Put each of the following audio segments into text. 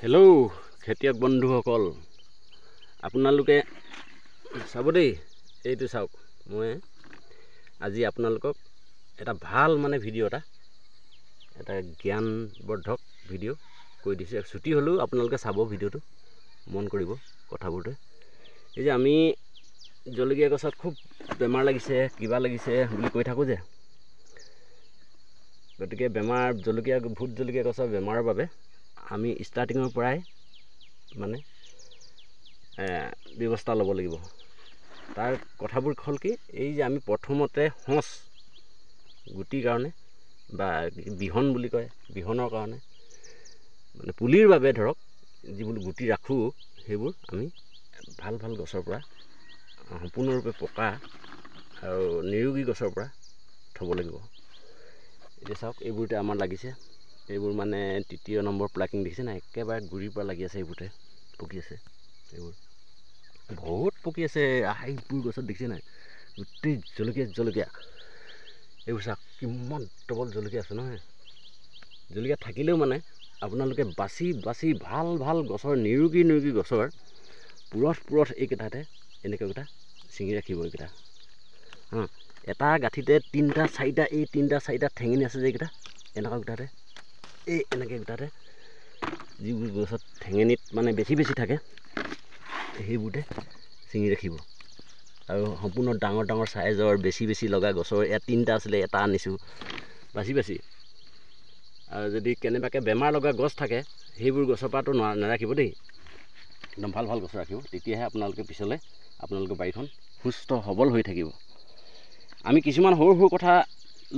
Hello' খেতিয়ক বন্ধুসকল, আপোনালোকে চাব দেই, এইটো চাওক। মই আজি আপোনালোকক এটা ভাল ভিডিঅ' এটা জ্ঞানবৰ্ধক ভিডিঅ' কৈ দিছোঁ। ছুটি হ'লেও আপোনালোকে চাব, ভিডিঅ'টো মন কৰিব কথাবোৰতে। এই যে আমি জলকীয়া গছত খুব বেমাৰ লাগিছে, কিবা লাগিছে বুলি কৈ থাকোঁ যে, গতিকে ভোট জলকীয়া গছৰ বেমাৰৰ বাবে আমি ষ্টাৰ্টিঙৰ পৰাই ব্যৱস্থা ল'ব লাগিব। তাৰ কথাবোৰ হ'ল কি, এই যে আমি প্ৰথমতে সঁচ গুটিৰ কাৰণে বা বিহন বুলি কয়, বিহনৰ কাৰণে পুলিৰ বাবে ধৰক যিবোৰ গুটি ৰাখোঁ, সেইবোৰ আমি ভাল ভাল গছৰ পৰা সম্পূৰ্ণৰূপে পকা আৰু নিৰোগী গছৰ পৰা থ'ব লাগিব। এতিয়া চাওক, এইবোৰতে আমাৰ লাগিছে, এইবোৰ তৃতীয় নম্বৰ প্লাকিং দেখিছে নাই, একেবাৰে গুৰিৰ পৰা লাগি আছে। এইবোৰতে পকি আছে, এইবোৰ বহুত পকি আছে। এইবোৰ গছত দেখিছে নাই, গোটেই জলকীয়া। এইবোৰ চাওক কিমান ডবল জলকীয়া আছে নহয়। জলকীয়া থাকিলেও আপোনালোকে বাছি বাছি ভাল ভাল গছৰ নিৰোগী গছৰ পুৰঠ এইকেইটাতে এনেকুৱাকেইটা ছিঙি ৰাখিব। এইকেইটা এটা গাঁঠিতে তিনিটা চাৰিটা ঠেঙেনি আছে যে, এইকেইটা এনেকুৱাকেইটাতে, এনেকৈ গোটাতে যিবোৰ গছত ঠেঙেনিত বেছি থাকে, সেইবোৰতে ছিঙি ৰাখিব। আৰু সম্পূৰ্ণ ডাঙৰ চাইজৰ বেছি লগা গছৰ ইয়াত তিনিটা আছিলে, এটা আনিছোঁ বাছি। আৰু যদি কেনেবাকৈ বেমাৰ লগা গছ থাকে, সেইবোৰ গছৰ পৰাতো নাৰাখিব দেই, একদম ভাল গছ ৰাখিব। তেতিয়াহে আপোনালোকে পিছলৈ আপোনালোকৰ বাৰীখন সুস্থ সবল হৈ থাকিব। আমি কিছুমান সৰু কথা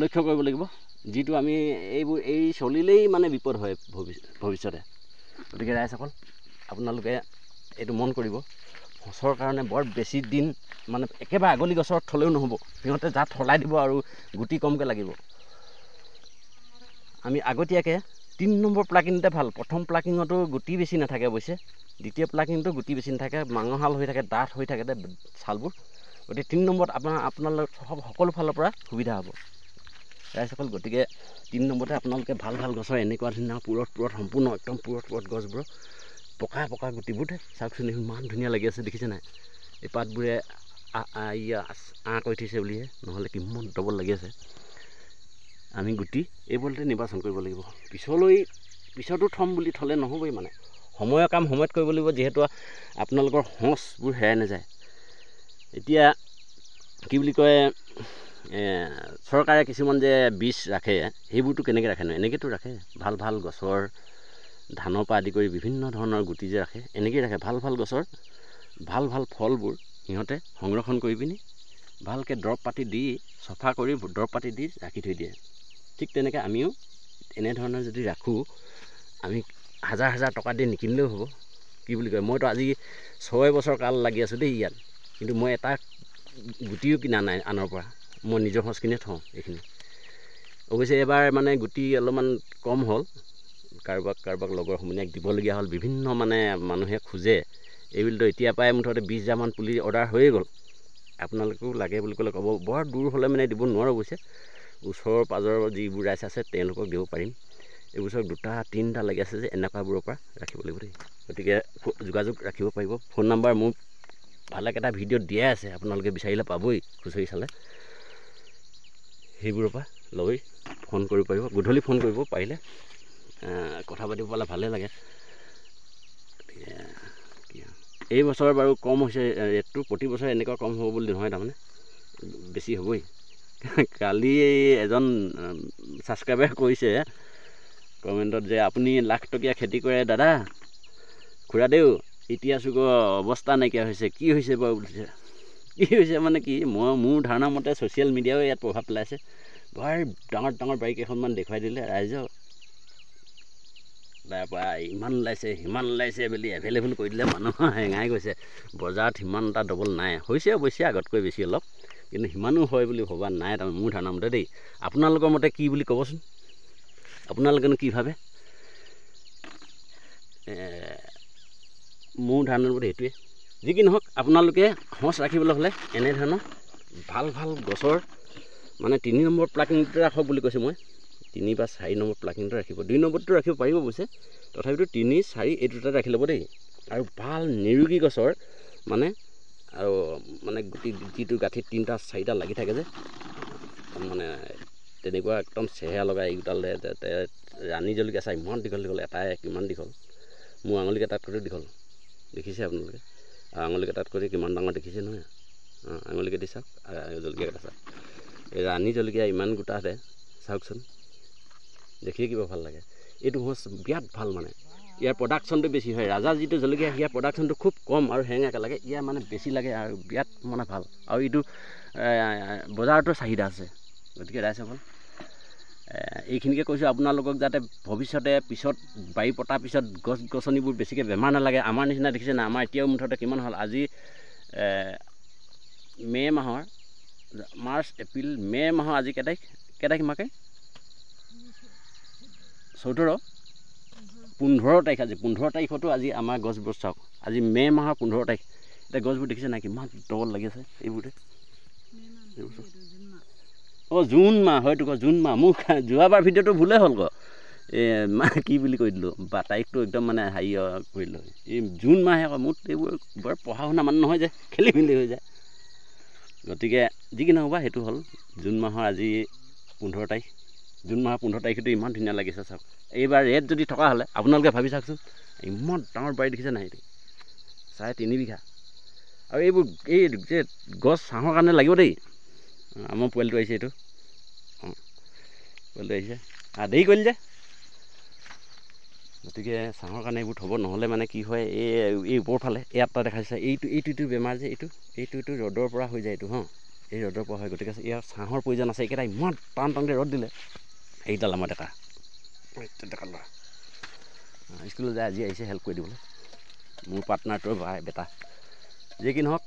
লক্ষ্য কৰিব লাগিব, যিটো আমি এই চলিলেই বিপদ হয় ভৱিষ্যতে। গতিকে ৰাইজসকল, আপোনালোকে এইটো মন কৰিব। গছৰ কাৰণে বৰ বেছি দিন একেবাৰে আগলি গছত থ'লেও নহ'ব, সিহঁতে জাত সলাই দিব আৰু গুটি কমকৈ লাগিব। আমি আগতীয়াকৈ 3 নম্বৰ প্লাকিংতে ভাল। প্ৰথম প্লাকিঙতো গুটি বেছি নাথাকে অৱশ্যে, দ্বিতীয় প্লাকিংটো গুটি বেছি নাথাকে, মাঙহাল হৈ থাকে, ডাঠ হৈ থাকে ছালবোৰ। গতিকে 3 নম্বৰত আপোনালোক সকলো ফালৰ পৰা সুবিধা হ'ব ৰাইজসকল। গতিকে 3 নম্বৰতে আপোনালোকে ভাল গছৰ এনেকুৱা ধুনীয়া পুৰঠ সম্পূৰ্ণ একদম পুৰঠ গছবোৰ পকা গুটিবোৰতে চাওকচোন, ইমান ধুনীয়া লাগি আছে দেখিছে নাই। এই পাতবোৰে কৰি থৈছে বুলিহে, নহ'লে কিমান ডবল লাগি আছে। আমি গুটি এইবোৰতে নিৰ্বাচন কৰিব লাগিব। পিছতো থ'ম বুলি থ'লে নহ'বই, সময়ৰ কাম সময়ত কৰিব লাগিব, যিহেতু আপোনালোকৰ সঁচবোৰ হেৰাই নাযায়। এতিয়া কি বুলি কয়, চৰকাৰে কিছুমান যে বীজ ৰাখে, সেইবোৰতো কেনেকৈ ৰাখেনো? এনেকৈতো ৰাখে, ভাল গছৰ ধানৰ পৰা আদি কৰি বিভিন্ন ধৰণৰ গুটি যে ৰাখে, এনেকৈয়ে ৰাখে। ভাল গছৰ ভাল ফলবোৰ সিহঁতে সংৰক্ষণ কৰি পিনি ভালকৈ দৰৱ পাতি দি চফা কৰি দৰৱ পাতি দি ৰাখি থৈ দিয়ে। ঠিক তেনেকৈ আমিও এনেধৰণে যদি ৰাখোঁ, আমি হাজাৰ টকা দি নিকিনিলেও হ'ব। কি বুলি কয়, মইতো আজি 6 বছৰ কাল লাগি আছোঁ দেই ইয়াত, কিন্তু মই এটা গুটিও কিনা নাই আনৰ পৰা, মই নিজৰ সঁচ কিনিয়ে থওঁ এইখিনি। অৱশ্যে এবাৰ গুটি অলপমান কম হ'ল, কাৰোবাক লগৰ সমনীয়াক দিবলগীয়া হ'ল। বিভিন্ন মানুহে খোজে, এইবুলিতো এতিয়াৰ পৰাই মুঠতে 20,000মান পুলি অৰ্ডাৰ হৈয়ে গ'ল। আপোনালোকেও লাগে বুলি ক'লে ক'ব। বৰ দূৰ হ'লে দিব নোৱাৰোঁ অৱশ্যে, ওচৰৰ পাজৰৰ যিবোৰ ৰাইজ আছে তেওঁলোকক দিব পাৰিম। এইবোৰ চব 2-3টা লাগি আছে যে, এনেকুৱাবোৰৰ পৰা ৰাখিব লাগিব দেই। গতিকে যোগাযোগ ৰাখিব পাৰিব। ফোন নম্বৰ মোৰ ভালেকেইটা ভিডিঅ'ত দিয়াই আছে, আপোনালোকে বিচাৰিলে পাবই, খুচৰি চালে। সেইবোৰৰ পৰা লৈ ফোন কৰিব পাৰিব, গধূলি ফোন কৰিব পাৰিলে, কথা পাতিব পালে ভালেই লাগে। এই বছৰ বাৰু কম হৈছে ৰেটটো, প্ৰতি বছৰে এনেকুৱা কম হ'ব বুলি নহয়, তাৰমানে বেছি হ'বই। কালি এজন ছাবস্ক্ৰাইবাৰে কৈছে কমেণ্টত যে, আপুনি লাখটকীয়া খেতি কৰে দাদা, খুৰাদেউ, এতিয়া চুকৰ অৱস্থা নাইকিয়া হৈছে, কি হৈছে বাৰু বুলিছে। কি হৈছে কি, মোৰ ধাৰণা মতে ছ'চিয়েল মিডিয়াও ইয়াত প্ৰভাৱ পেলাইছে। বৰ ডাঙৰ বাৰী কেইখনমান দেখুৱাই দিলে ৰাইজক, তাৰপৰা ইমান ওলাইছে সিমান ওলাইছে বুলি এভেইলেবল কৰি দিলে, মানুহ হেঙাই গৈছে। বজাৰত সিমান এটা ডবল নাই, হৈছে অৱশ্যে আগতকৈ বেছি অলপ, কিন্তু সিমানো হয় বুলি ভবা নাই, তাৰমানে মোৰ ধাৰণা মতে দেই। আপোনালোকৰ মতে কি বুলি ক'বচোন, আপোনালোকেনো কি ভাবে? মোৰ ধাৰণাৰ মতে সেইটোৱে। যি কি নহওক, আপোনালোকে সঁচ ৰাখিবলৈ হ'লে এনেধৰণৰ ভাল গছৰ 3 নম্বৰ প্লাকিংতে ৰাখক বুলি কৈছোঁ মই। 3 বা 4 নম্বৰ প্লাকিংটো ৰাখিব 2 নম্বৰটো ৰাখিব পাৰিব অৱশ্যে তথাপিতো 3 4 এই দুটাতে ৰাখি ল'ব দেই আৰু ভাল নিৰোগী গছৰ মানে আৰু মানে গুটি যিটো গাঁঠিত 3টা 4টা লাগি থাকে যে মানে তেনেকুৱা একদম চেহেৰা লগাই এইগোটালে ৰাণী জলকীয়া চাই ইমান দীঘল দীঘল এটাই কিমান দীঘল মোৰ আঙুলিকেইটাতকৈ দীঘল দেখিছে আপোনালোকে আঙুলিকেইটাতকৈ কিমান ডাঙৰ দেখিছে নহয় আঙুলিকেইটা চাওক জলকীয়াকেইটা চাওক এই ৰাণী জলকীয়া ইমান গোটা আছে চাওকচোন দেখিয়ে কিবা ভাল লাগে এইটো সঁচ বিৰাট ভাল মানে ইয়াৰ প্ৰডাকশ্যনটো বেছি হয় ৰাজা যিটো জলকীয়া ইয়াৰ প্ৰডাকশ্যনটো খুব কম আৰু হেঙাকৈ লাগে ইয়াৰ মানে বেছি লাগে আৰু বিৰাট মানে ভাল আৰু এইটো বজাৰতো চাহিদা আছে গতিকে ৰাইজসকল এইখিনিকে কৈছোঁ আপোনালোকক যাতে ভৱিষ্যতে পিছত বাৰী পতাৰ পিছত গছ গছনিবোৰ বেছিকৈ বেমাৰ নালাগে আমাৰ নিচিনা দেখিছে না আমাৰ এতিয়াও মুঠতে কিমান হ'ল আজি মে' মাহৰ মাৰ্চ এপ্ৰিল মে' মাহৰ আজি কেইতাৰিখ মাকে 15 তাৰিখ আজি 15 তাৰিখতো আজি আমাৰ গছবোৰ চাওক আজি মে' মাহৰ 15 তাৰিখ এতিয়া গছবোৰ দেখিছে নাই কিমান ডবল লাগি আছে এইবোৰতে জুন মাহ হয়তো জুন মাহ মোক যোৱাবাৰ ভিডিঅ'টো ভুলে হ'ল কি বুলি কৈ দিলোঁ বা তাৰিখটো একদম মানে হেৰি কৰি দিলোঁ এই জুন মাহে আকৌ মোৰ এইবোৰ বৰ পঢ়া শুনা মানুহ নহয় যে খেলি মেলি হৈ যায় গতিকে যি কি নহ'ব সেইটো হ'ল জুন মাহৰ আজি 15 তাৰিখ জুন মাহৰ 15 তাৰিখটো ইমান ধুনীয়া লাগিছে চাওক এইবাৰ ৰেট যদি থকা হ'লে আপোনালোকে ভাবি চাওকচোন ইমান ডাঙৰ বাৰী দেখিছে নাই এইটো 3.5 বিঘা আৰু এইবোৰ এই যে গছ ছাঁহৰ কাৰণে লাগিব দেই আমাৰ পোৱালিটো আহিছে এইটো পোৱালিটো আহিছে দেৰি কৰিলে যে গতিকে ছাঁহৰ কাৰণে এইবোৰ থ'ব নহ'লে মানে কি হয় এই ওপৰ ফালে ইয়াত দেখাইছে এইটো বেমাৰ যে এইটো ৰ'দৰ পৰা হৈ যায় এইটো এই ৰ'দৰ পৰা হয় গতিকে ইয়াৰ ছাঁহৰ প্ৰয়োজন আছে এইকেইটা ইমান টানকৈ ৰ'দ দিলে এইডাল আমাৰ ডেকা ল'ৰা স্কুলত যায় আজি আহিছে হেল্প কৰি দিবলৈ মোৰ পাৰ্টনাৰটোৰ বেটা যি কি নহওক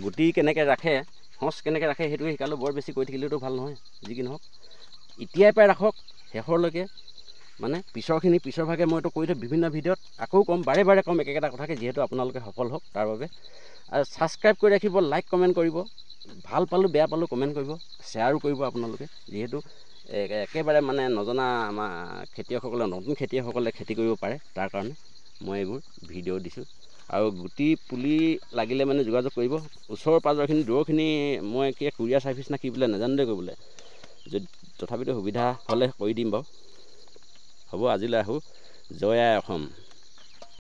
গুটি কেনেকৈ ৰাখে সঁচ কেনেকৈ ৰাখে সেইটো শিকালোঁ বৰ বেছি কৈ থাকিলেওতো ভাল নহয় যি কি নহওক এতিয়াই পাই ৰাখক শেষৰলৈকে মানে পিছৰ ভাগে মইতো কৈ থৈ বিভিন্ন ভিডিঅ'ত আকৌ ক'ম বাৰে ক'ম একেটা কথাকে যিহেতু আপোনালোকে সফল হওক তাৰ বাবে আৰু ছাবস্ক্ৰাইব কৰি ৰাখিব লাইক কমেণ্ট কৰিব ভাল পালোঁ বেয়া পালোঁ কমেণ্ট কৰিব শ্বেয়াৰো কৰিব আপোনালোকে যিহেতু একেবাৰে মানে নজনা আমাৰ খেতিয়কসকলে নতুন খেতিয়কসকলে খেতি কৰিব পাৰে তাৰ কাৰণে মই এইবোৰ ভিডিঅ' দিছোঁ আৰু গুটি পুলি লাগিলে মানে যোগাযোগ কৰিব ওচৰ পাজৰখিনি দূৰখিনি মই কুৰিয়াৰ ছাৰ্ভিচ না কি বোলে নাজানো দেই কৰিবলৈ যদি তথাপিতো সুবিধা হ'লে কৰি দিম বাৰু হ'ব আজিলৈ আহোঁ জয় আই অসম